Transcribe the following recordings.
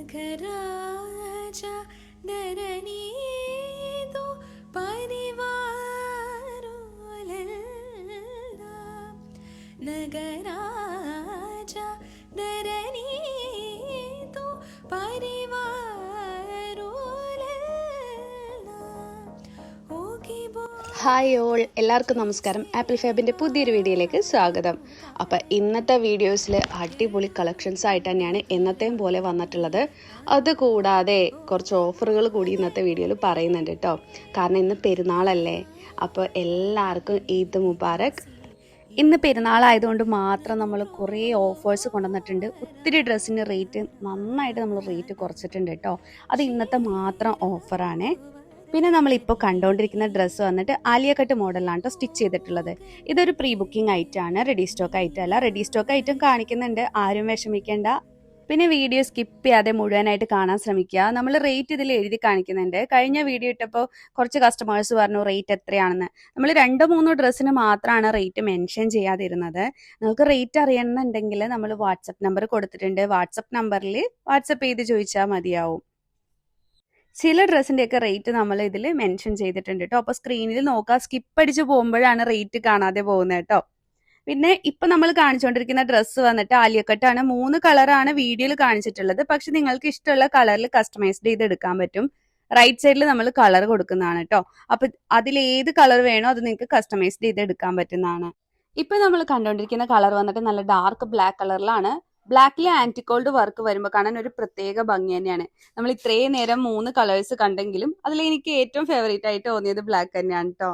नगराजा धरणी दो परिवारोलेल्लाम नगराजा धरणी दो परिवारोलेल्लाम होगी बो ഹായ് ഓൾ, എല്ലാവർക്കും നമസ്കാരം. ആപ്പിൾ ഫാബിൻ്റെ പുതിയൊരു വീഡിയോയിലേക്ക് സ്വാഗതം. അപ്പോൾ ഇന്നത്തെ വീഡിയോസിൽ അടിപൊളി കളക്ഷൻസ് ആയിട്ട് തന്നെയാണ് എന്നത്തെയും പോലെ വന്നിട്ടുള്ളത്. അതുകൂടാതെ കുറച്ച് ഓഫറുകൾ കൂടി ഇന്നത്തെ വീഡിയോയിൽ പറയുന്നുണ്ട് കേട്ടോ. കാരണം ഇന്ന് പെരുന്നാളല്ലേ, അപ്പോൾ എല്ലാവർക്കും ഈദ് മുബാറക്. ഇന്ന് പെരുന്നാളായതുകൊണ്ട് മാത്രം നമ്മൾ കുറേ ഓഫേഴ്സ് കൊണ്ടുവന്നിട്ടുണ്ട്. ഒത്തിരി ഡ്രസ്സിന് റേറ്റ് നന്നായിട്ട് നമ്മൾ റേറ്റ് കുറച്ചിട്ടുണ്ട് കേട്ടോ. അത് ഇന്നത്തെ മാത്രം ഓഫറാണ്. പിന്നെ നമ്മളിപ്പോൾ കണ്ടുകൊണ്ടിരിക്കുന്ന ഡ്രസ്സ് വന്നിട്ട് ആലിയ കട്ട് മോഡലാണ് കേട്ടോ സ്റ്റിച്ച് ചെയ്തിട്ടുള്ളത്. ഇതൊരു പ്രീ ബുക്കിംഗ് ഐറ്റമാണ്, റെഡി സ്റ്റോക്ക് ഐറ്റം അല്ല. റെഡി സ്റ്റോക്ക് ഐറ്റം കാണിക്കുന്നുണ്ട്, ആരും വിഷമിക്കേണ്ട. പിന്നെ വീഡിയോ സ്കിപ്പ് ചെയ്യാതെ മുഴുവനായിട്ട് കാണാൻ ശ്രമിക്കുക. നമ്മൾ റേറ്റ് ഇതിൽ എഴുതി കാണിക്കുന്നുണ്ട്. കഴിഞ്ഞ വീഡിയോ ഇട്ടപ്പോൾ കുറച്ച് കസ്റ്റമേഴ്സ് പറഞ്ഞു റേറ്റ് എത്രയാണെന്ന്. നമ്മൾ 2-3 ഡ്രസ്സിന് മാത്രമാണ് റേറ്റ് മെൻഷൻ ചെയ്യാതിരുന്നത്. നിങ്ങൾക്ക് റേറ്റ് അറിയണമെന്നുണ്ടെങ്കിൽ നമ്മൾ വാട്സപ്പ് നമ്പർ കൊടുത്തിട്ടുണ്ട്. വാട്സപ്പ് നമ്പറിൽ വാട്സപ്പ് ചെയ്ത് ചോദിച്ചാൽ മതിയാവും. ചില ഡ്രസ്സിൻ്റെയൊക്കെ റേറ്റ് നമ്മൾ ഇതിൽ മെൻഷൻ ചെയ്തിട്ടുണ്ട് കേട്ടോ. അപ്പോൾ സ്ക്രീനിൽ നോക്കുക, സ്കിപ്പ് അടിച്ച് പോകുമ്പോഴാണ് റേറ്റ് കാണാതെ പോകുന്നത് കേട്ടോ. പിന്നെ ഇപ്പം നമ്മൾ കാണിച്ചുകൊണ്ടിരിക്കുന്ന ഡ്രസ്സ് വന്നിട്ട് ആലിയക്കട്ടാണ്. 3 കളറാണ് വീഡിയോയിൽ കാണിച്ചിട്ടുള്ളത്. പക്ഷെ നിങ്ങൾക്ക് ഇഷ്ടമുള്ള കളറിൽ കസ്റ്റമൈസ്ഡ് ചെയ്ത് എടുക്കാൻ പറ്റും. റൈറ്റ് സൈഡിൽ നമ്മൾ കളർ കൊടുക്കുന്നതാണ് കേട്ടോ. അപ്പം അതിൽ ഏത് കളർ വേണോ അത് നിങ്ങൾക്ക് കസ്റ്റമൈസ്ഡ് ചെയ്ത് എടുക്കാൻ പറ്റുന്നതാണ്. ഇപ്പം നമ്മൾ കണ്ടുകൊണ്ടിരിക്കുന്ന കളർ വന്നിട്ട് നല്ല ഡാർക്ക് ബ്ലാക്ക് കളറിലാണ്. ബ്ലാക്കിലെ ആന്റിക്കോൾഡ് വർക്ക് വരുമ്പോൾ കാണാൻ ഒരു പ്രത്യേക ഭംഗി തന്നെയാണ്. നമ്മൾ ഇത്രയും നേരം 3 കളേഴ്സ് കണ്ടെങ്കിലും അതിൽ എനിക്ക് ഏറ്റവും ഫേവറേറ്റ് ആയിട്ട് തോന്നിയത് ബ്ലാക്ക് തന്നെയാണ് കേട്ടോ.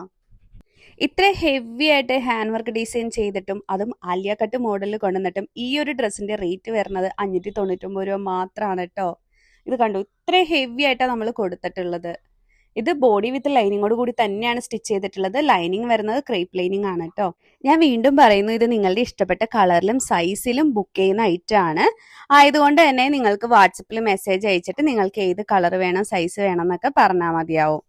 ഇത്ര ഹെവി ആയിട്ട് ഹാൻഡ് വർക്ക് ഡിസൈൻ ചെയ്തിട്ടും അതും ആലിയ കട്ട് മോഡലിൽ കൊണ്ടുവന്നിട്ടും ഈ ഒരു ഡ്രസ്സിന്റെ റേറ്റ് വരുന്നത് 599 രൂപ മാത്രമാണ് കേട്ടോ. ഇത് കണ്ടു, ഇത്ര ഹെവി ആയിട്ടാണ് നമ്മൾ കൊടുത്തിട്ടുള്ളത്. ഇത് ബോഡി വിത്ത് ലൈനിങ്ങോട് കൂടി തന്നെയാണ് സ്റ്റിച്ച് ചെയ്തിട്ടുള്ളത്. ലൈനിങ് വരുന്നത് ക്രേപ്പ് ലൈനിങ് ആണ് കേട്ടോ. ഞാൻ വീണ്ടും പറയുന്നു, ഇത് നിങ്ങളുടെ ഇഷ്ടപ്പെട്ട കളറിലും സൈസിലും ബുക്ക് ചെയ്യുന്ന ഐറ്റം ആണ്. ആയതുകൊണ്ട് തന്നെ നിങ്ങൾക്ക് വാട്സപ്പിൽ മെസ്സേജ് അയച്ചിട്ട് നിങ്ങൾക്ക് ഏത് കളർ വേണം, സൈസ് വേണം എന്നൊക്കെ പറഞ്ഞാൽ മതിയാവും.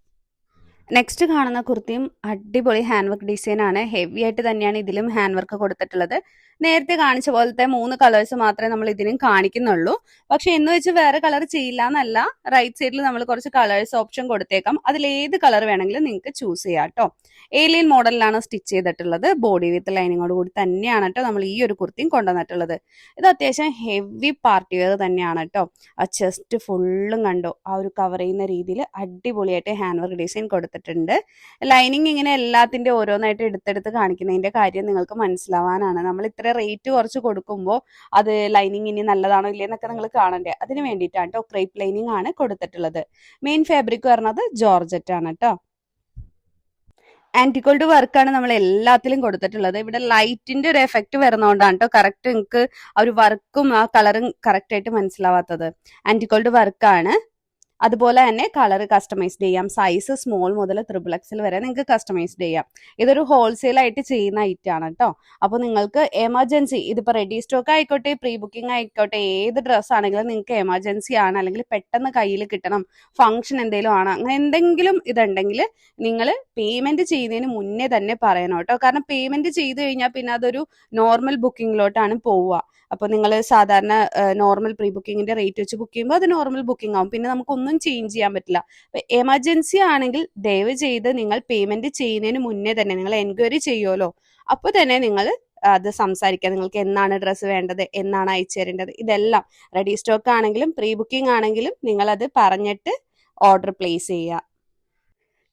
നെക്സ്റ്റ് കാണുന്ന കുർത്തിയും അടിപൊളി ഹാൻഡ് വർക്ക് ഡിസൈൻ ആണ്. ഹെവി ആയിട്ട് തന്നെയാണ് ഇതിലും ഹാൻഡ് വർക്ക് കൊടുത്തിട്ടുള്ളത്. നേരത്തെ കാണിച്ച പോലത്തെ 3 കളേഴ്സ് മാത്രമേ നമ്മൾ ഇതിനും കാണിക്കുന്നുള്ളൂ. പക്ഷെ എന്ന് വെച്ച് വേറെ കളർ ചെയ്യില്ല എന്നല്ല. റൈറ്റ് സൈഡിൽ നമ്മൾ കുറച്ച് കളേഴ്സ് ഓപ്ഷൻ കൊടുത്തേക്കാം. അതിൽ ഏത് കളർ വേണമെങ്കിലും നിങ്ങൾക്ക് ചൂസ് ചെയ്യാം കേട്ടോ. ഏലിയൻ മോഡലിലാണ് സ്റ്റിച്ച് ചെയ്തിട്ടുള്ളത്. ബോഡി വിത്ത് ലൈനിങ്ങോട് കൂടി തന്നെയാണ് കേട്ടോ നമ്മൾ ഈ ഒരു കുർത്തിയും കൊണ്ടുവന്നിട്ടുള്ളത്. ഇത് അത്യാവശ്യം ഹെവി പാർട്ടി വെയർ തന്നെയാണ് കേട്ടോ. ആ ചെസ്റ്റ് ഫുള്ളും കണ്ടോ, ആ ഒരു കവർ ചെയ്യുന്ന രീതിയിൽ അടിപൊളിയായിട്ട് ഹാൻഡ് വർക്ക് ഡിസൈൻ കൊടുത്തിട്ടുണ്ട്. ലൈനിങ് ഇങ്ങനെ എല്ലാത്തിന്റെ ഓരോന്നായിട്ട് എടുത്തെടുത്ത് കാണിക്കുന്നതിന്റെ കാര്യം നിങ്ങൾക്ക് മനസ്സിലാവാനാണ്. നമ്മൾ ഇത്ര റേറ്റ് കുറച്ച് കൊടുക്കുമ്പോൾ അത് ലൈനിങ് ഇനി നല്ലതാണോ ഇല്ലെന്നൊക്കെ നിങ്ങൾ കാണണ്ടേ, അതിന് വേണ്ടിയിട്ടാണ് കേട്ടോ ക്രേപ്പ് ലൈനിങ് ആണ് കൊടുത്തിട്ടുള്ളത്. മെയിൻ ഫാബ്രിക് വരുന്നത് ജോർജറ്റ് ആണ് കേട്ടോ. ആന്റിക്കോൾഡ് വർക്കാണ് നമ്മൾ എല്ലാത്തിലും കൊടുത്തിട്ടുള്ളത്. ഇവിടെ ലൈറ്റിന്റെ ഒരു എഫക്റ്റ് വരുന്നതുകൊണ്ടാണ് കേട്ടോ കറക്റ്റ് നിങ്ങൾക്ക് ആ ഒരു വർക്കും ആ കളറും കറക്റ്റ് ആയിട്ട് മനസ്സിലാവാത്തത്. ആന്റിക്കോൾഡ് വർക്കാണ്. അതുപോലെ തന്നെ കളർ കസ്റ്റമൈസ്ഡ് ചെയ്യാം. സൈസ് സ്മോൾ മുതൽ XXL വരെ നിങ്ങൾക്ക് കസ്റ്റമൈസ്ഡ് ചെയ്യാം. ഇതൊരു ഹോൾസെയിൽ ആയിട്ട് ചെയ്യുന്ന ഐറ്റം ആണ് കേട്ടോ. അപ്പോൾ നിങ്ങൾക്ക് എമർജൻസി, ഇതിപ്പോൾ റെഡി സ്റ്റോക്ക് ആയിക്കോട്ടെ പ്രീ ബുക്കിംഗ് ആയിക്കോട്ടെ, ഏത് ഡ്രസ്സ് ആണെങ്കിലും നിങ്ങൾക്ക് എമർജൻസി ആണ്, അല്ലെങ്കിൽ പെട്ടെന്ന് കയ്യിൽ കിട്ടണം, ഫംഗ്ഷൻ എന്തെങ്കിലും ആണ്, അങ്ങനെ എന്തെങ്കിലും ഇതുണ്ടെങ്കിൽ നിങ്ങൾ പേയ്മെന്റ് ചെയ്യുന്നതിന് മുന്നേ തന്നെ പറയണം കേട്ടോ. കാരണം പേയ്മെന്റ് ചെയ്ത് കഴിഞ്ഞാൽ പിന്നെ അതൊരു നോർമൽ ബുക്കിങ്ങിലോട്ടാണ് പോവുക. അപ്പോൾ നിങ്ങൾ സാധാരണ നോർമൽ പ്രീ ബുക്കിങ്ങിന്റെ റേറ്റ് വെച്ച് ബുക്ക് ചെയ്യുമ്പോൾ അത് നോർമൽ ബുക്കിംഗ് ആവും. പിന്നെ നമുക്കൊന്നും ചേഞ്ച് ചെയ്യാൻ പറ്റില്ല. എമർജൻസി ആണെങ്കിൽ ദയവ് ചെയ്ത് നിങ്ങൾ പേയ്മെന്റ് ചെയ്യുന്നതിന് മുന്നേ തന്നെ നിങ്ങൾ എൻക്വയറി ചെയ്യുമല്ലോ, അപ്പോൾ തന്നെ നിങ്ങൾ അത് സംസാരിക്കുക. നിങ്ങൾക്ക് എന്നാണ് ഡ്രസ്സ് വേണ്ടത്, എന്നാണ് അയച്ചു തരേണ്ടത്, ഇതെല്ലാം റെഡി സ്റ്റോക്ക് ആണെങ്കിലും പ്രീ ബുക്കിംഗ് ആണെങ്കിലും നിങ്ങളത് പറഞ്ഞിട്ട് ഓർഡർ പ്ലേസ് ചെയ്യുക.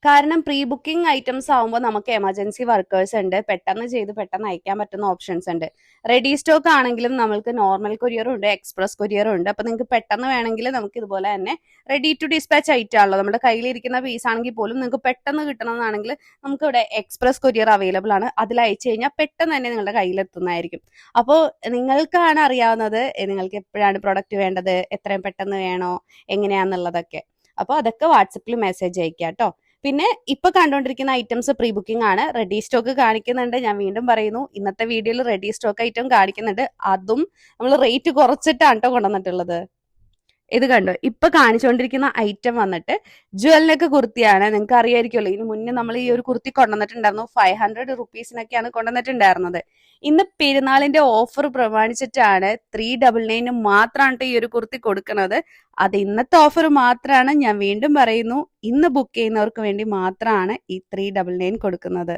കാരണം പ്രീ ബുക്കിംഗ് ഐറ്റംസ് ആവുമ്പോൾ നമുക്ക് എമർജൻസി വർക്കേഴ്സ് ഉണ്ട്, പെട്ടെന്ന് ചെയ്ത് പെട്ടെന്ന് അയക്കാൻ പറ്റുന്ന ഓപ്ഷൻസ് ഉണ്ട്. റെഡി സ്റ്റോക്ക് ആണെങ്കിലും നമുക്ക് നോർമൽ കൊറിയറും ഉണ്ട്, എക്സ്പ്രസ് കൊറിയറും ഉണ്ട്. അപ്പോൾ നിങ്ങൾക്ക് പെട്ടെന്ന് വേണമെങ്കിൽ നമുക്ക് ഇതുപോലെ തന്നെ റെഡി ടു ഡിസ്പാച്ച് ഐറ്റം ആണല്ലോ. നമ്മുടെ കയ്യിലിരിക്കുന്ന പീസ് ആണെങ്കിൽ പോലും നിങ്ങൾക്ക് പെട്ടെന്ന് കിട്ടണമെന്നാണെങ്കിൽ നമുക്ക് ഇവിടെ എക്സ്പ്രസ് കൊറിയർ അവൈലബിൾ ആണ്. അതിൽ അയച്ചു കഴിഞ്ഞാൽ പെട്ടെന്ന് തന്നെ നിങ്ങളുടെ കയ്യിലെത്തുന്നതായിരിക്കും. അപ്പോൾ നിങ്ങൾക്കാണ് അറിയാവുന്നത് നിങ്ങൾക്ക് എപ്പോഴാണ് പ്രൊഡക്റ്റ് വേണ്ടത്, എത്രയും പെട്ടെന്ന് വേണോ, എങ്ങനെയാണെന്നുള്ളതൊക്കെ. അപ്പോൾ അതൊക്കെ വാട്സപ്പിൽ മെസ്സേജ് അയക്കുക കേട്ടോ. പിന്നെ ഇപ്പൊ കണ്ടുകൊണ്ടിരിക്കുന്ന ഐറ്റംസ് പ്രീ ബുക്കിംഗ് ആണ്. റെഡി സ്റ്റോക്ക് കാണിക്കുന്നുണ്ട്. ഞാൻ വീണ്ടും പറയുന്നു, ഇന്നത്തെ വീഡിയോയിൽ റെഡി സ്റ്റോക്ക് ഐറ്റം കാണിക്കുന്നുണ്ട്. അതും നമ്മൾ റേറ്റ് കുറച്ചിട്ടാണ് കേട്ടോ കൊണ്ടുവന്നിട്ടുള്ളത്. ഇത് കണ്ടോ, ഇപ്പൊ കാണിച്ചുകൊണ്ടിരിക്കുന്ന ഐറ്റം വന്നിട്ട് ജ്വൽ കുർത്തിയാണ്. നിങ്ങൾക്ക് അറിയായിരിക്കുമല്ലോ, ഇതിന് മുന്നേ നമ്മൾ ഈ ഒരു കുർത്തി കൊണ്ടുവന്നിട്ടുണ്ടായിരുന്നു. 500 റുപ്പീസിനൊക്കെയാണ് കൊണ്ടുവന്നിട്ടുണ്ടായിരുന്നത്. ഇന്ന് പെരുന്നാളിന്റെ ഓഫർ പ്രമാണിച്ചിട്ടാണ് 399 മാത്രമാണ് ഈ ഒരു കുർത്തി കൊടുക്കുന്നത്. അത് ഇന്നത്തെ ഓഫർ മാത്രമാണ്. ഞാൻ വീണ്ടും പറയുന്നു, ഇന്ന് ബുക്ക് ചെയ്യുന്നവർക്ക് വേണ്ടി മാത്രമാണ് ഈ 399 കൊടുക്കുന്നത്.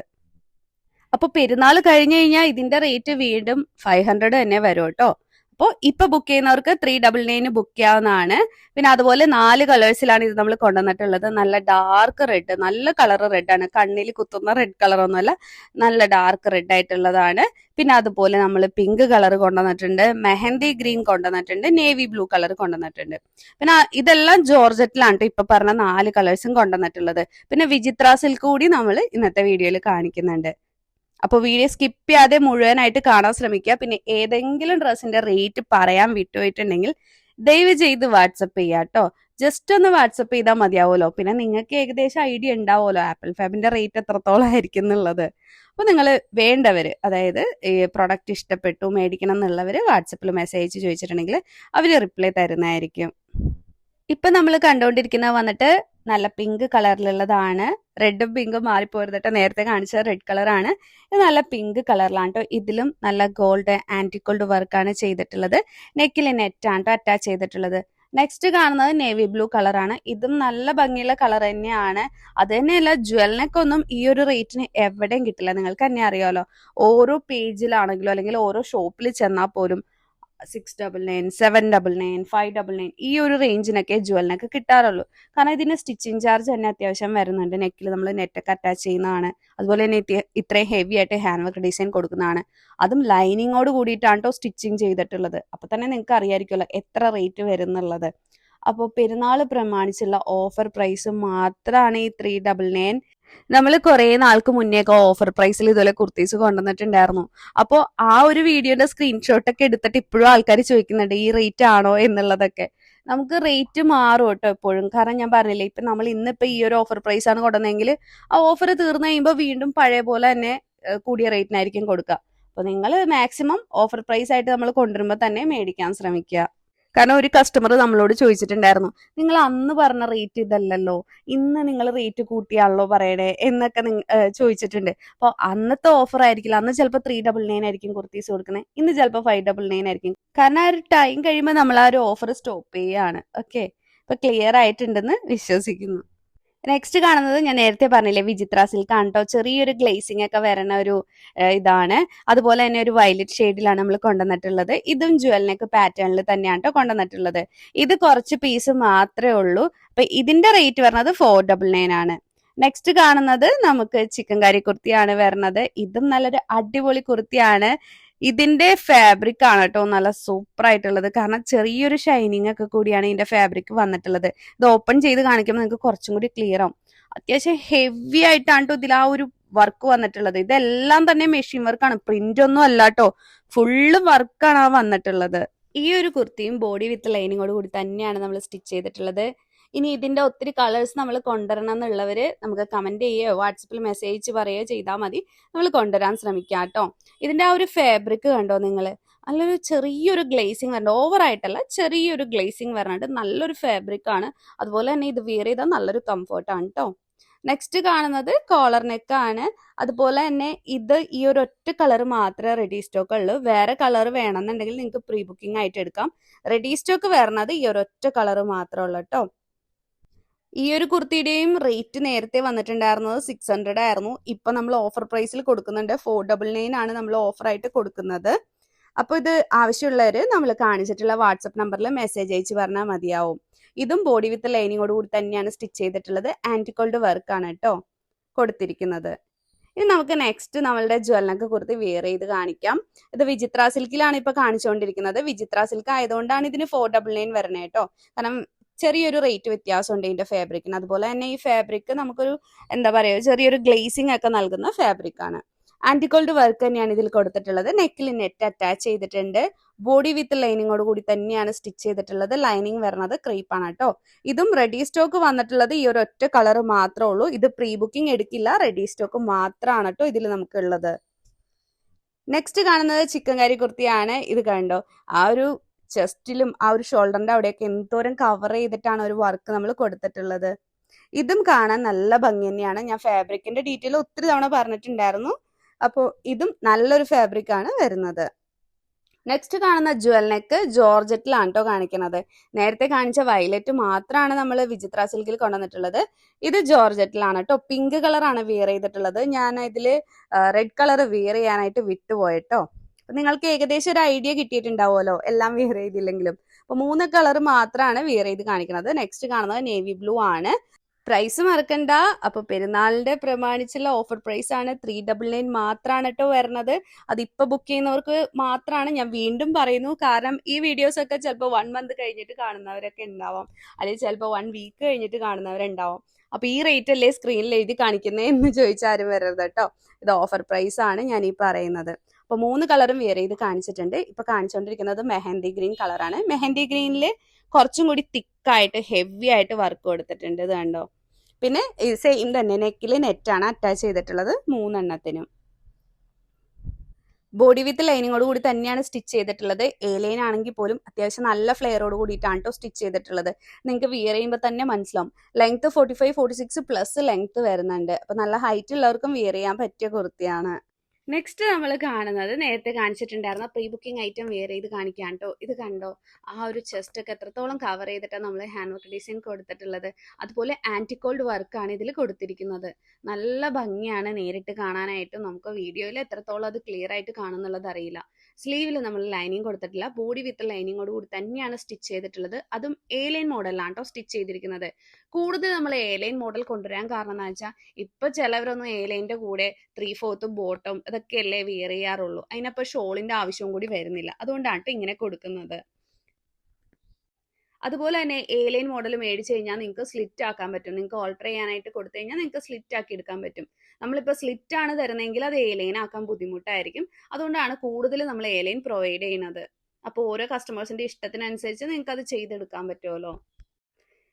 അപ്പൊ പെരുന്നാൾ കഴിഞ്ഞു കഴിഞ്ഞാൽ ഇതിന്റെ റേറ്റ് വീണ്ടും 500 തന്നെ വരും കേട്ടോ. അപ്പോൾ ഇപ്പൊ ബുക്ക് ചെയ്യുന്നവർക്ക് 399 ബുക്ക് ചെയ്യാവുന്നതാണ്. പിന്നെ അതുപോലെ 4 കളേഴ്സിലാണ് ഇത് നമ്മൾ കൊണ്ടുവന്നിട്ടുള്ളത്. നല്ല ഡാർക്ക് റെഡ്, നല്ല കളർ റെഡ് ആണ്, കണ്ണിൽ കുത്തുന്ന റെഡ് കളർ ഒന്നുമല്ല, നല്ല ഡാർക്ക് റെഡ് ആയിട്ടുള്ളതാണ്. പിന്നെ അതുപോലെ നമ്മൾ പിങ്ക് കളർ കൊണ്ടുവന്നിട്ടുണ്ട്, മെഹന്തി ഗ്രീൻ കൊണ്ടുവന്നിട്ടുണ്ട്, നേവി ബ്ലൂ കളർ കൊണ്ടുവന്നിട്ടുണ്ട്. പിന്നെ ഇതെല്ലാം ജോർജറ്റിലാണ് ഇപ്പൊ പറഞ്ഞ 4 കളേഴ്സും കൊണ്ടുവന്നിട്ടുള്ളത്. പിന്നെ വിചിത്ര സിൽക്ക് കൂടി നമ്മൾ ഇന്നത്തെ വീഡിയോയിൽ കാണിക്കുന്നുണ്ട്. അപ്പോൾ വീഡിയോ സ്കിപ്പ് ചെയ്യാതെ മുഴുവനായിട്ട് കാണാൻ ശ്രമിക്കുക. പിന്നെ ഏതെങ്കിലും ഡ്രസ്സിന്റെ റേറ്റ് പറയാൻ വിട്ടുപോയിട്ടുണ്ടെങ്കിൽ ദയവ് ചെയ്ത് വാട്സപ്പ് ചെയ്യുക കേട്ടോ. ജസ്റ്റ് ഒന്ന് വാട്സപ്പ് ചെയ്താൽ മതിയാവുമല്ലോ. പിന്നെ നിങ്ങൾക്ക് ഏകദേശം ഐഡിയ ഉണ്ടാവുമല്ലോ ആപ്പിൾ ഫാബിന്റെ റേറ്റ് എത്രത്തോളം ആയിരിക്കും എന്നുള്ളത്. അപ്പോൾ നിങ്ങൾ വേണ്ടവര്, അതായത് ഈ പ്രൊഡക്റ്റ് ഇഷ്ടപ്പെട്ടു മേടിക്കണം എന്നുള്ളവർ വാട്സപ്പിൽ മെസ്സേജ് ചോദിച്ചിട്ടുണ്ടെങ്കിൽ അവർ റിപ്ലൈ തരുന്നതായിരിക്കും. ഇപ്പൊ നമ്മൾ കണ്ടുകൊണ്ടിരിക്കുന്നത് വന്നിട്ട് നല്ല പിങ്ക് കളറിലുള്ളതാണ്. റെഡും പിങ്കും മാറിപ്പോരുന്നിട്ട്, നേരത്തെ കാണിച്ച റെഡ് കളറാണ്, ഇത് നല്ല പിങ്ക് കളറിലാണ് കേട്ടോ. ഇതിലും നല്ല ഗോൾഡ് ആന്റിഗോൾഡ് വർക്കാണ് ചെയ്തിട്ടുള്ളത്. നെക്കിൽ നെറ്റാണ് കേട്ടോ അറ്റാച്ച് ചെയ്തിട്ടുള്ളത്. നെക്സ്റ്റ് കാണുന്നത് നേവി ബ്ലൂ കളറാണ്. ഇതും നല്ല ഭംഗിയുള്ള കളർ തന്നെയാണ്. അത് തന്നെയല്ല, ജ്വലിനൊക്കൊന്നും ഈ ഒരു റേറ്റിന് എവിടെയും കിട്ടില്ല. നിങ്ങൾക്ക് തന്നെ അറിയാമല്ലോ, ഓരോ പേജിലാണെങ്കിലും അല്ലെങ്കിൽ ഓരോ ഷോപ്പിൽ ചെന്നാൽ പോലും 699, 799, 599 ഈ ഒരു റേഞ്ചിനൊക്കെ ജ്വലിനൊക്കെ കിട്ടാറുള്ളൂ. കാരണം ഇതിന് സ്റ്റിച്ചിങ് ചാർജ് തന്നെ അത്യാവശ്യം വരുന്നുണ്ട്. നെക്കിൽ നമ്മൾ നെറ്റൊക്കെ അറ്റാച്ച് ചെയ്യുന്നതാണ്. അതുപോലെ തന്നെ ഇത്രയും ഹെവി ആയിട്ട് ഹാൻഡ് വർക്ക് ഡിസൈൻ കൊടുക്കുന്നതാണ്. അതും ലൈനിങ്ങോട് കൂടിയിട്ടാണ് കേട്ടോ സ്റ്റിച്ചിങ് ചെയ്തിട്ടുള്ളത്. അപ്പൊ തന്നെ നിങ്ങൾക്ക് അറിയായിരിക്കുമല്ലോ എത്ര റേറ്റ് വരുന്നുള്ളത്. അപ്പോൾ പെരുന്നാൾ പ്രമാണിച്ചുള്ള ഓഫർ പ്രൈസ് മാത്രമാണ് ഈ 399. നമ്മൾ കുറെ നാൾക്ക് മുന്നേയൊക്കെ ഓഫർ പ്രൈസിൽ ഇതുപോലെ കുർത്തീസ് കൊണ്ടുവന്നിട്ടുണ്ടായിരുന്നു. അപ്പോൾ ആ ഒരു വീഡിയോയുടെ സ്ക്രീൻഷോട്ട് ഒക്കെ എടുത്തിട്ട് ഇപ്പോഴും ആൾക്കാർ ചോദിക്കുന്നുണ്ട് ഈ റേറ്റ് ആണോ എന്നുള്ളതൊക്കെ. നമുക്ക് റേറ്റ് മാറും കേട്ടോ എപ്പോഴും. കാരണം ഞാൻ പറഞ്ഞില്ലേ, ഇപ്പൊ നമ്മൾ ഇന്നിപ്പോ ഈ ഒരു ഓഫർ പ്രൈസ് ആണ് കൊടുക്കുന്നതെങ്കിൽ ആ ഓഫർ തീർന്നു കഴിയുമ്പോൾ വീണ്ടും പഴയ പോലെ തന്നെ കൂടിയ റേറ്റിനായിരിക്കും കൊടുക്കുക. അപ്പൊ നിങ്ങൾ മാക്സിമം ഓഫർ പ്രൈസ് ആയിട്ട് നമ്മൾ കൊണ്ടുവരുമ്പോൾ തന്നെ മേടിക്കാൻ ശ്രമിക്കുക. കാരണം ഒരു കസ്റ്റമർ നമ്മളോട് ചോദിച്ചിട്ടുണ്ടായിരുന്നു, നിങ്ങൾ അന്ന് പറഞ്ഞ റേറ്റ് ഇതല്ലല്ലോ, ഇന്ന് നിങ്ങൾ റേറ്റ് കൂട്ടിയാണല്ലോ പറയണേ എന്നൊക്കെ ചോദിച്ചിട്ടുണ്ട്. അപ്പോൾ അന്നത്തെ ഓഫർ ആയിരിക്കില്ല, അന്ന് ചിലപ്പോൾ 399 ആയിരിക്കും കുർത്തീസ് കൊടുക്കുന്നത്, ഇന്ന് ചിലപ്പോൾ 599 ആയിരിക്കും. കാരണം ആ ഒരു ടൈം കഴിയുമ്പോൾ നമ്മൾ ആ ഒരു ഓഫർ സ്റ്റോപ്പ് ചെയ്യുകയാണ്. ഓക്കെ, ഇപ്പൊ ക്ലിയർ ആയിട്ടുണ്ടെന്ന് വിശ്വസിക്കുന്നു. നെക്സ്റ്റ് കാണുന്നത് ഞാൻ നേരത്തെ പറഞ്ഞില്ലേ, വിചിത്ര സിൽക്ക് ആണ് കേട്ടോ. ചെറിയൊരു ഗ്ലേസിംഗ് ഒക്കെ വരുന്ന ഒരു ഇതാണ്. അതുപോലെ തന്നെ ഒരു വയലറ്റ് ഷെയ്ഡിലാണ് നമ്മൾ കൊണ്ടുവന്നിട്ടുള്ളത്. ഇതും ജ്വലിനൊക്കെ പാറ്റേണിൽ തന്നെയാണ് കേട്ടോ കൊണ്ടുവന്നിട്ടുള്ളത്. ഇത് കുറച്ച് പീസ് മാത്രമേ ഉള്ളൂ. അപ്പൊ ഇതിന്റെ റേറ്റ് വരുന്നത് 499 ആണ്. നെക്സ്റ്റ് കാണുന്നത് നമുക്ക് ചിക്കൻ കറി കുർത്തിയാണ് വരുന്നത്. ഇതും നല്ലൊരു അടിപൊളി കുർത്തിയാണ്. ഇതിന്റെ ഫാബ്രിക് ആണ് കേട്ടോ നല്ല സൂപ്പർ ആയിട്ടുള്ളത്. കാരണം ചെറിയൊരു ഷൈനിങ് ഒക്കെ കൂടിയാണ് ഇതിന്റെ ഫാബ്രിക് വന്നിട്ടുള്ളത്. ഇത് ഓപ്പൺ ചെയ്ത് കാണിക്കുമ്പോൾ നിങ്ങൾക്ക് കുറച്ചും കൂടി ക്ലിയർ ആവും. അത്യാവശ്യം ഹെവി ആയിട്ടാണ് കേട്ടോ ഇതിൽ ആ ഒരു വർക്ക് വന്നിട്ടുള്ളത്. ഇതെല്ലാം തന്നെ മെഷീൻ വർക്കാണ്, പ്രിന്റ് ഒന്നും അല്ല കേട്ടോ, ഫുള്ള് വർക്കാണ് വന്നിട്ടുള്ളത്. ഈ ഒരു കുർത്തിയും ബോഡി വിത്ത് ലൈനിങ്ങോട് കൂടി തന്നെയാണ് നമ്മൾ സ്റ്റിച്ച് ചെയ്തിട്ടുള്ളത്. ഇനി ഇതിന്റെ ഒത്തിരി കളേഴ്സ് നമ്മൾ കൊണ്ടുവരണം എന്നുള്ളവര് നമുക്ക് കമന്റ് ചെയ്യുകയോ വാട്സപ്പിൽ മെസ്സേജ് പറയുകയോ ചെയ്താൽ മതി, നമ്മൾ കൊണ്ടുവരാൻ ശ്രമിക്കാം കേട്ടോ. ഇതിന്റെ ആ ഒരു ഫാബ്രിക് കണ്ടോ നിങ്ങൾ, നല്ലൊരു ചെറിയൊരു ഗ്ലേസിങ് വരണം, ഓവർ ആയിട്ടല്ല, ചെറിയൊരു ഗ്ലേസിങ് വരണുണ്ട്. നല്ലൊരു ഫാബ്രിക് ആണ്. അതുപോലെ തന്നെ ഇത് വിയർ ചെയ്താൽ നല്ലൊരു കംഫർട്ടാണ് കേട്ടോ. നെക്സ്റ്റ് കാണുന്നത് കോളർ നെക്ക് ആണ്. അതുപോലെ തന്നെ ഇത് ഈ ഒരു ഒറ്റ കളർ മാത്രമേ റെഡി സ്റ്റോക്ക് ഉള്ളൂ. വേറെ കളർ വേണമെന്നുണ്ടെങ്കിൽ നിങ്ങൾക്ക് പ്രീ ബുക്കിംഗ് ആയിട്ട് എടുക്കാം. റെഡി സ്റ്റോക്ക് വരുന്നത് ഈ ഒരു ഒറ്റ കളർ മാത്രമേ ഉള്ളൂ കേട്ടോ. ഈ ഒരു കുർത്തിയുടെയും റേറ്റ് നേരത്തെ വന്നിട്ടുണ്ടായിരുന്നത് 600 ആയിരുന്നു. ഇപ്പൊ നമ്മൾ ഓഫർ പ്രൈസിൽ കൊടുക്കുന്നുണ്ട്, 499 ആണ് നമ്മൾ ഓഫർ ആയിട്ട് കൊടുക്കുന്നത്. അപ്പോൾ ഇത് ആവശ്യമുള്ളവര് നമ്മൾ കാണിച്ചിട്ടുള്ള വാട്സപ്പ് നമ്പറിൽ മെസ്സേജ് അയച്ച് പറഞ്ഞാൽ മതിയാവും. ഇതും ബോഡി വിത്ത് ലൈനിങ്ങോട് കൂടി തന്നെയാണ് സ്റ്റിച്ച് ചെയ്തിട്ടുള്ളത്. ആന്റിഗോൾഡ് വർക്കാണ് കേട്ടോ കൊടുത്തിരിക്കുന്നത്. ഇനി നമുക്ക് നെക്സ്റ്റ് നമ്മളുടെ ജ്വലിനൊക്കെ കുർത്തി വെയർ ചെയ്ത് കാണിക്കാം. ഇത് വിചിത്ര സിൽക്കിലാണ് ഇപ്പൊ കാണിച്ചുകൊണ്ടിരിക്കുന്നത്. വിചിത്ര സിൽക്ക് ആയതുകൊണ്ടാണ് ഇതിന് 499 വരണേ കേട്ടോ. കാരണം ചെറിയൊരു റേറ്റ് വ്യത്യാസമുണ്ട് ഇതിന്റെ ഫാബ്രിക്കിന്. അതുപോലെ തന്നെ ഈ ഫാബ്രിക് നമുക്കൊരു എന്താ പറയുക, ചെറിയൊരു ഗ്ലേസിംഗ് ഒക്കെ നൽകുന്ന ഫാബ്രിക് ആണ്. ആന്റിഗോൾഡ് വർക്ക് തന്നെയാണ് ഇതിൽ കൊടുത്തിട്ടുള്ളത്. നെക്കിൽ നെറ്റ് അറ്റാച്ച് ചെയ്തിട്ടുണ്ട്. ബോഡി വിത്ത് ലൈനിങ്ങോട് കൂടി തന്നെയാണ് സ്റ്റിച്ച് ചെയ്തിട്ടുള്ളത്. ലൈനിങ് വരുന്നത് ക്രീപ്പ് ആണ് കേട്ടോ. ഇതും റെഡി സ്റ്റോക്ക് വന്നിട്ടുള്ളത് ഈ ഒരു ഒറ്റ കളർ മാത്രമേ ഉള്ളൂ. ഇത് പ്രീ ബുക്കിംഗ് എടുക്കില്ല, റെഡി സ്റ്റോക്ക് മാത്രമാണ് കേട്ടോ ഇതിൽ നമുക്കുള്ളത്. നെക്സ്റ്റ് കാണുന്നത് ചിക്കൻ കറി കുർത്തിയാണ്. ഇത് കണ്ടോ, ആ ഒരു ചെസ്റ്റിലും ആ ഒരു ഷോൾഡറിന്റെ അവിടെയൊക്കെ എന്തോരം കവർ ചെയ്തിട്ടാണ് ഒരു വർക്ക് നമ്മൾ കൊടുത്തിട്ടുള്ളത്. ഇതും കാണാൻ നല്ല ഭംഗി തന്നെയാണ്. ഞാൻ ഫാബ്രിക്കിന്റെ ഡീറ്റെയിൽ ഒത്തിരി തവണ പറഞ്ഞിട്ടുണ്ടായിരുന്നു. അപ്പോൾ ഇതും നല്ലൊരു ഫാബ്രിക് ആണ് വരുന്നത്. നെക്സ്റ്റ് കാണുന്ന ജുവൽ നെക്ക് ജോർജറ്റിലാണ് കേട്ടോ കാണിക്കുന്നത്. നേരത്തെ കാണിച്ച വയലറ്റ് മാത്രമാണ് നമ്മൾ വിചിത്ര സിൽക്കിൽ കൊണ്ടുവന്നിട്ടുള്ളത്. ഇത് ജോർജറ്റിലാണ് കേട്ടോ. പിങ്ക് കളറാണ് വിയർ ചെയ്തിട്ടുള്ളത്. ഞാൻ ഇതിൽ റെഡ് കളർ വിയർ ചെയ്യാനായിട്ട് വിട്ടുപോയിട്ടോ. അപ്പൊ നിങ്ങൾക്ക് ഏകദേശം ഒരു ഐഡിയ കിട്ടിയിട്ടുണ്ടാവുമല്ലോ, എല്ലാം വിയർ ചെയ്തില്ലെങ്കിലും. അപ്പൊ 3 കളർ മാത്രമാണ് വിയർ ചെയ്ത് കാണിക്കുന്നത്. നെക്സ്റ്റ് കാണുന്നത് നേവി ബ്ലൂ ആണ്. പ്രൈസ് മറക്കണ്ട. അപ്പൊ പെരുന്നാളിന്റെ പ്രമാണിച്ചുള്ള ഓഫർ പ്രൈസ് ആണ് 399 മാത്രമാണ് കേട്ടോ വരുന്നത്. അതിപ്പോ ബുക്ക് ചെയ്യുന്നവർക്ക് മാത്രമാണ്. ഞാൻ വീണ്ടും പറയുന്നു, കാരണം ഈ വീഡിയോസ് ഒക്കെ ചിലപ്പോൾ 1 മന്ത് കഴിഞ്ഞിട്ട് കാണുന്നവരൊക്കെ ഉണ്ടാവാം, അല്ലെങ്കിൽ ചിലപ്പോൾ 1 വീക്ക് കഴിഞ്ഞിട്ട് കാണുന്നവരുണ്ടാവാം. അപ്പൊ ഈ റേറ്റ് അല്ലേ സ്ക്രീനിൽ എഴുതി കാണിക്കുന്നേ എന്ന് ചോദിച്ചാരും വരരുത് കേട്ടോ. ഇത് ഓഫർ പ്രൈസ് ആണ് ഞാൻ ഈ പറയുന്നത്. അപ്പൊ 3 കളറും വിയർ ചെയ്ത് കാണിച്ചിട്ടുണ്ട്. ഇപ്പൊ കാണിച്ചുകൊണ്ടിരിക്കുന്നത് മെഹന്തി ഗ്രീൻ കളറാണ്. മെഹന്തി ഗ്രീനിൽ കുറച്ചും കൂടി തിക്കായിട്ട് ഹെവി ആയിട്ട് വർക്ക് കൊടുത്തിട്ടുണ്ട്. ഇത് കണ്ടോ. പിന്നെ സെയിം തന്നെ നെക്കിൽ നെറ്റാണ് അറ്റാച്ച് ചെയ്തിട്ടുള്ളത് 3 എണ്ണത്തിനും. ബോഡി വിത്ത് ലൈനിങ്ങോട് കൂടി തന്നെയാണ് സ്റ്റിച്ച് ചെയ്തിട്ടുള്ളത്. എ ലൈൻ ആണെങ്കിൽ പോലും അത്യാവശ്യം നല്ല ഫ്ലെയറോട് കൂടിയിട്ടാണ് കേട്ടോ സ്റ്റിച്ച് ചെയ്തിട്ടുള്ളത്. നിങ്ങൾക്ക് വിയർ ചെയ്യുമ്പോൾ തന്നെ മനസ്സിലാവും. ലെങ്ത് 45-46 പ്ലസ് ലെങ്ത് വരുന്നുണ്ട്. അപ്പൊ നല്ല ഹൈറ്റ് ഉള്ളവർക്കും വിയർ ചെയ്യാൻ പറ്റിയ കുർത്തിയാണ്. നെക്സ്റ്റ് നമ്മൾ കാണുന്നത് നേരത്തെ കാണിച്ചിട്ടുണ്ടായിരുന്ന പ്രീ ബുക്കിംഗ് ഐറ്റം വെയർ ചെയ്ത് കാണിക്കാൻ കേട്ടോ. ഇത് കണ്ടോ, ആ ഒരു ചെസ്റ്റ് ഒക്കെ എത്രത്തോളം കവർ ചെയ്തിട്ടാണ് നമ്മൾ ഹാൻഡ് വർക്ക് ഡിസൈൻ കൊടുത്തിട്ടുള്ളത്. അതുപോലെ ആന്റിക്കോൾഡ് വർക്കാണ് ഇതിൽ കൊടുത്തിരിക്കുന്നത്. നല്ല ഭംഗിയാണ് നേരിട്ട് കാണാനായിട്ടും. നമുക്ക് വീഡിയോയിൽ എത്രത്തോളം അത് ക്ലിയർ ആയിട്ട് കാണുന്നുള്ളത് അറിയില്ല. സ്ലീവിൽ നമ്മൾ ലൈനിങ് കൊടുത്തിട്ടില്ല. ബോഡി വിത്ത് ലൈനിങ്ങോട് കൂടി തന്നെയാണ് സ്റ്റിച്ച് ചെയ്തിട്ടുള്ളത്. അതും എ ലൈൻ മോഡലാണ് കേട്ടോ സ്റ്റിച്ച് ചെയ്തിരിക്കുന്നത്. കൂടുതൽ നമ്മൾ എ ലൈൻ മോഡൽ കൊണ്ടുവരാൻ കാരണം എന്താ വെച്ചാൽ ഇപ്പൊ ചിലവരൊന്നും എ ലൈനിന്റെ കൂടെ 3/4 ബോട്ടം അതൊക്കെയല്ലേ വിയർ ചെയ്യാറുള്ളൂ. അതിനപ്പോൾ ഷോളിന്റെ ആവശ്യവും കൂടി വരുന്നില്ല. അതുകൊണ്ടാണ് ഇങ്ങനെ കൊടുക്കുന്നത്. അതുപോലെ തന്നെ എ ലൈൻ മോഡൽ മേടിച്ചു കഴിഞ്ഞാൽ നിങ്ങൾക്ക് സ്ലിറ്റ് ആക്കാൻ പറ്റും. നിങ്ങൾക്ക് ഓൾട്ടർ ചെയ്യാനായിട്ട് കൊടുത്തു കഴിഞ്ഞാൽ നിങ്ങൾക്ക് സ്ലിറ്റ് ആക്കി എടുക്കാൻ പറ്റും. നമ്മളിപ്പോൾ സ്ലിറ്റ് ആണ് തരുന്നതെങ്കിൽ അത് എ ലൈൻ ആക്കാൻ ബുദ്ധിമുട്ടായിരിക്കും. അതുകൊണ്ടാണ് കൂടുതൽ നമ്മൾ എ ലൈൻ പ്രൊവൈഡ് ചെയ്യുന്നത്. അപ്പോൾ ഓരോ കസ്റ്റമേഴ്സിന്റെ ഇഷ്ടത്തിനനുസരിച്ച് നിങ്ങൾക്ക് അത് ചെയ്തെടുക്കാൻ പറ്റുമല്ലോ.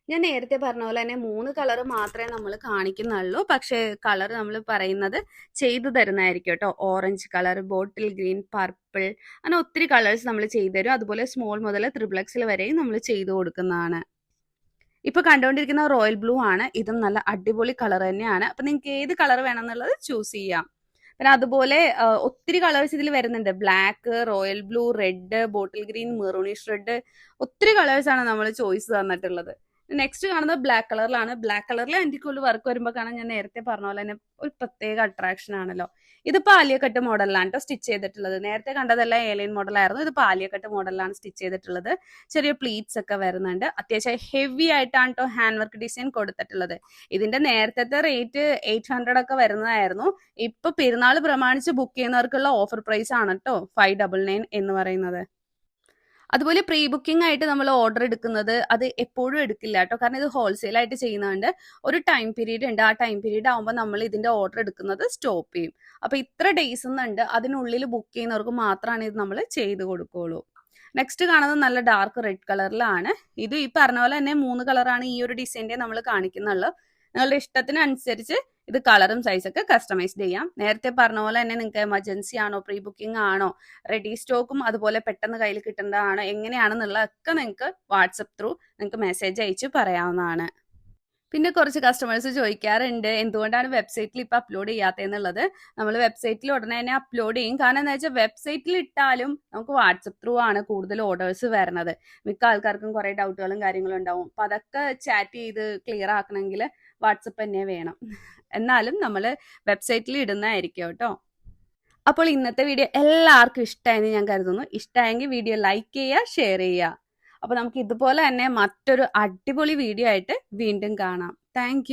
ഞാൻ നേരത്തെ പറഞ്ഞ പോലെ തന്നെ 3 കളർ മാത്രമേ നമ്മൾ കാണിക്കുന്നുള്ളൂ. പക്ഷേ കളർ നമ്മൾ പറയുന്നത് ചെയ്തു തരുന്നതായിരിക്കും കേട്ടോ. Orange colour, bottle green, purple, അങ്ങനെ ഒത്തിരി കളേഴ്സ് നമ്മൾ ചെയ്തു തരും. അതുപോലെ സ്മോൾ മുതൽ XXL വരെയും നമ്മൾ ചെയ്തു കൊടുക്കുന്നതാണ്. ഇപ്പൊ കണ്ടുകൊണ്ടിരിക്കുന്ന റോയൽ ബ്ലൂ ആണ്. ഇതും നല്ല അടിപൊളി കളർ തന്നെയാണ്. അപ്പൊ നിങ്ങൾക്ക് ഏത് കളർ വേണമെന്നുള്ളത് ചൂസ് ചെയ്യാം. പിന്നെ അതുപോലെ ഒത്തിരി കളേഴ്സ് ഇതിൽ വരുന്നുണ്ട്. Black, royal blue, red, bottle green, maroonish red, ഒത്തിരി കളേഴ്സ് ആണ് നമ്മൾ ചോയ്സ് തന്നിട്ടുള്ളത്. നെക്സ്റ്റ് കാണുന്നത് ബ്ലാക്ക് കളറിലാണ്. ബ്ലാക്ക് കളറിൽ ആന്റിക്കോൾഡ് വർക്ക് വരുമ്പോൾ കാണാൻ ഞാൻ നേരത്തെ പറഞ്ഞ പോലെ തന്നെ ഒരു പ്രത്യേക അട്രാക്ഷൻ ആണല്ലോ. ഇത് പാലിയക്കട്ട് മോഡലിലാണ് കേട്ടോ സ്റ്റിച്ച് ചെയ്തിട്ടുള്ളത്. നേരത്തെ കണ്ടതെല്ലാം ഏലൈൻ മോഡലായിരുന്നു. ഇത് പാലിയക്കട്ട് മോഡലിലാണ് സ്റ്റിച്ച് ചെയ്തിട്ടുള്ളത്. ചെറിയ പ്ലീറ്റ്സ് ഒക്കെ വരുന്നുണ്ട്. അത്യാവശ്യം ഹെവി ആയിട്ടാണ് കേട്ടോ ഹാൻഡ് വർക്ക് ഡിസൈൻ കൊടുത്തിട്ടുള്ളത്. ഇതിന്റെ നേരത്തെ റേറ്റ് 800 ഒക്കെ വരുന്നതായിരുന്നു. ഇപ്പൊ പെരുന്നാൾ പ്രമാണിച്ച് ബുക്ക് ചെയ്യുന്നവർക്കുള്ള ഓഫർ പ്രൈസ് ആണ് കേട്ടോ 599 എന്ന് പറയുന്നത്. അതുപോലെ പ്രീ ബുക്കിംഗ് ആയിട്ട് നമ്മൾ ഓർഡർ എടുക്കുന്നത് അത് എപ്പോഴും എടുക്കില്ല കേട്ടോ. കാരണം ഇത് ഹോൾസെയിൽ ആയിട്ട് ചെയ്യുന്നതുകൊണ്ട് ഒരു ടൈം പീരീഡ് ഉണ്ട്. ആ ടൈം പീരീഡ് ആകുമ്പോൾ നമ്മൾ ഇതിന്റെ ഓർഡർ എടുക്കുന്നത് സ്റ്റോപ്പ് ചെയ്യും. അപ്പൊ ഇത്ര ഡേയ്സ് എന്നുണ്ട്, അതിനുള്ളിൽ ബുക്ക് ചെയ്യുന്നവർക്ക് മാത്രമാണ് ഇത് നമ്മൾ ചെയ്ത് കൊടുക്കുകയുള്ളൂ. നെക്സ്റ്റ് കാണുന്നത് നല്ല ഡാർക്ക് റെഡ് കളറിലാണ്. ഇത് ഈ പറഞ്ഞ പോലെ തന്നെ 3 കളറാണ് ഈ ഒരു ഡിസൈൻ്റെ നമ്മൾ കാണിക്കുന്നുള്ളൂ. നിങ്ങളുടെ ഇഷ്ടത്തിനനുസരിച്ച് ഇത് കളറും സൈസൊക്കെ കസ്റ്റമൈസ്ഡ് ചെയ്യാം. നേരത്തെ പറഞ്ഞ പോലെ തന്നെ നിങ്ങൾക്ക് എമർജൻസി ആണോ, പ്രീ ബുക്കിംഗ് ആണോ, റെഡി സ്റ്റോക്കും അതുപോലെ പെട്ടെന്ന് കയ്യിൽ കിട്ടേണ്ടതാണോ, എങ്ങനെയാണെന്നുള്ളതൊക്കെ നിങ്ങൾക്ക് വാട്സപ്പ് ത്രൂ നിങ്ങൾക്ക് മെസ്സേജ് അയച്ച് പറയാവുന്നതാണ്. പിന്നെ കുറച്ച് കസ്റ്റമേഴ്സ് ചോദിക്കാറുണ്ട് എന്തുകൊണ്ടാണ് വെബ്സൈറ്റിൽ ഇപ്പം അപ്ലോഡ് ചെയ്യാത്തതെന്നുള്ളത്. നമ്മൾ വെബ്സൈറ്റിൽ ഉടനെ തന്നെ അപ്ലോഡ് ചെയ്യും. കാരണം എന്താ വെച്ചാൽ വെബ്സൈറ്റിൽ ഇട്ടാലും നമുക്ക് വാട്സപ്പ് ത്രൂ ആണ് കൂടുതൽ ഓർഡേഴ്സ് വരുന്നത്. മിക്ക ആൾക്കാർക്കും കുറേ ഡൗട്ടുകളും കാര്യങ്ങളും ഉണ്ടാവും. അപ്പം അതൊക്കെ ചാറ്റ് ചെയ്ത് ക്ലിയർ ആക്കണമെങ്കിൽ വാട്സപ്പ് തന്നെ വേണം. എന്നാലും നമ്മൾ വെബ്സൈറ്റിൽ ഇടുന്നതായിരിക്കും കേട്ടോ. അപ്പോൾ ഇന്നത്തെ വീഡിയോ എല്ലാവർക്കും ഇഷ്ടമായെന്ന് ഞാൻ കരുതുന്നു. ഇഷ്ടമായെങ്കിൽ വീഡിയോ ലൈക്ക് ചെയ്യുക, ഷെയർ ചെയ്യുക. അപ്പോൾ നമുക്ക് ഇതുപോലെ തന്നെ മറ്റൊരു അടിപൊളി വീഡിയോ ആയിട്ട് വീണ്ടും കാണാം. താങ്ക്